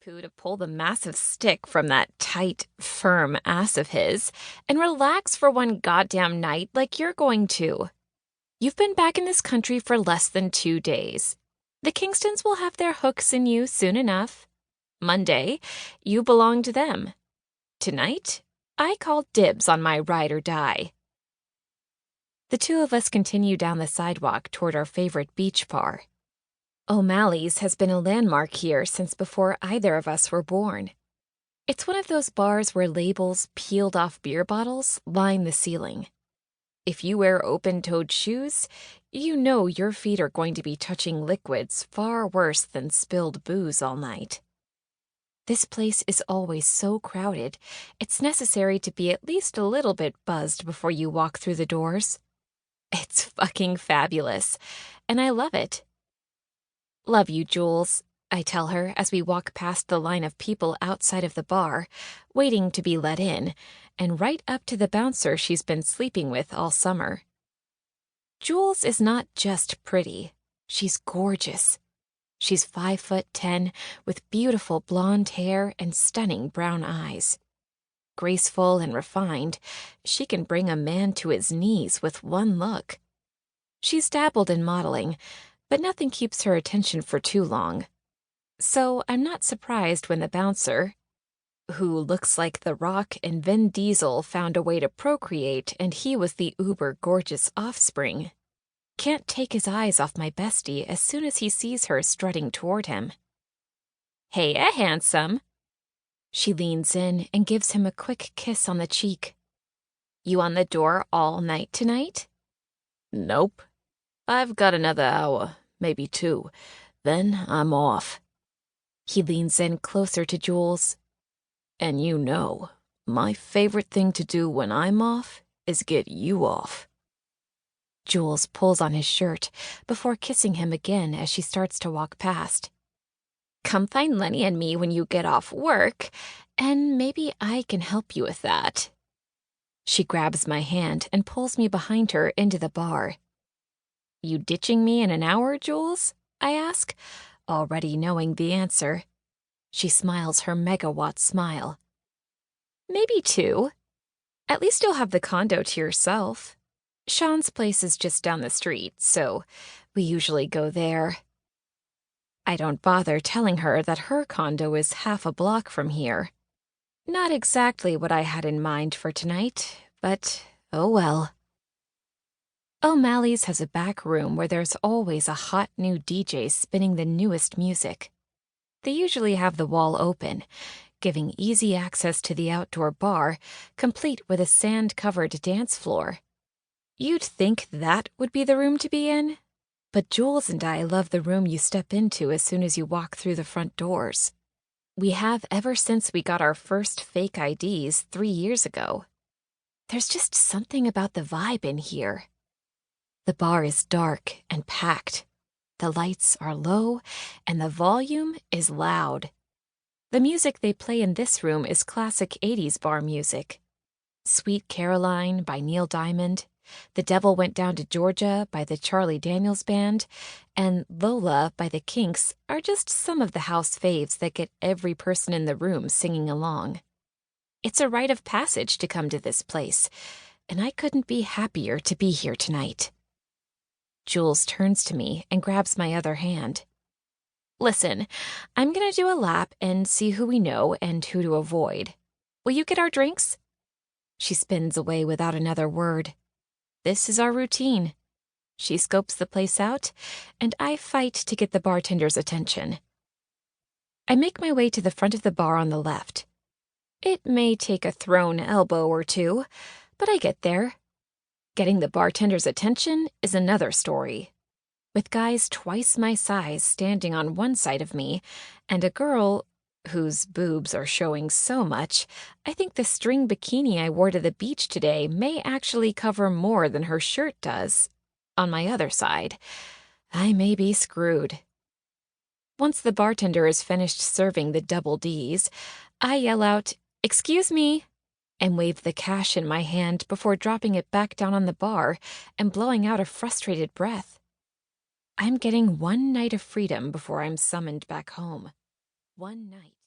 shampoo to pull the massive stick from that tight, firm ass of his and relax for one goddamn night like you're going to. You've been back in this country for less than 2 days. The Kingstons will have their hooks in you soon enough. Monday, you belong to them. Tonight, I call dibs on my ride or die. The two of us continue down the sidewalk toward our favorite beach bar. O'Malley's has been a landmark here since before either of us were born. It's one of those bars where labels peeled off beer bottles line the ceiling. If you wear open-toed shoes, you know your feet are going to be touching liquids far worse than spilled booze all night. This place is always so crowded, it's necessary to be at least a little bit buzzed before you walk through the doors. It's fucking fabulous, and I love it. Love you, Jules, I tell her as we walk past the line of people outside of the bar, waiting to be let in, and right up to the bouncer she's been sleeping with all summer. Jules is not just pretty, she's gorgeous. She's 5'10", with beautiful blonde hair and stunning brown eyes. Graceful and refined, she can bring a man to his knees with one look. She's dabbled in modeling, but nothing keeps her attention for too long. So I'm not surprised when the bouncer, who looks like The Rock and Vin Diesel found a way to procreate and he was the uber-gorgeous offspring, can't take his eyes off my bestie as soon as he sees her strutting toward him. "Hey, handsome." She leans in and gives him a quick kiss on the cheek. "You on the door all night tonight?" "Nope. I've got another hour, maybe 2. Then I'm off." He leans in closer to Jules. "And you know, my favorite thing to do when I'm off is get you off." Jules pulls on his shirt before kissing him again as she starts to walk past. "Come find Lenny and me when you get off work, and maybe I can help you with that." She grabs my hand and pulls me behind her into the bar. "You ditching me in an hour, Jules?" I ask, already knowing the answer. She smiles her megawatt smile. "Maybe 2. At least you'll have the condo to yourself. Sean's place is just down the street, so we usually go there." I don't bother telling her that her condo is half a block from here. Not exactly what I had in mind for tonight, but oh well. O'Malley's has a back room where there's always a hot new DJ spinning the newest music. They usually have the wall open, giving easy access to the outdoor bar, complete with a sand-covered dance floor. You'd think that would be the room to be in, but Jules and I love the room you step into as soon as you walk through the front doors. We have ever since we got our first fake IDs 3 years ago. There's just something about the vibe in here. The bar is dark and packed. The lights are low, and the volume is loud. The music they play in this room is classic 80s bar music. Sweet Caroline by Neil Diamond, The Devil Went Down to Georgia by the Charlie Daniels Band, and Lola by the Kinks are just some of the house faves that get every person in the room singing along. It's a rite of passage to come to this place, and I couldn't be happier to be here tonight. Jules turns to me and grabs my other hand. "Listen, I'm gonna do a lap and see who we know and who to avoid. Will you get our drinks?" She spins away without another word. This is our routine. She scopes the place out, and I fight to get the bartender's attention. I make my way to the front of the bar on the left. It may take a thrown elbow or two, but I get there. Getting the bartender's attention is another story. With guys twice my size standing on one side of me, and a girl whose boobs are showing so much, I think the string bikini I wore to the beach today may actually cover more than her shirt does. On my other side, I may be screwed. Once the bartender is finished serving the double Ds, I yell out, "Excuse me," and wave the cash in my hand before dropping it back down on the bar and blowing out a frustrated breath. I'm getting one night of freedom before I'm summoned back home. One night.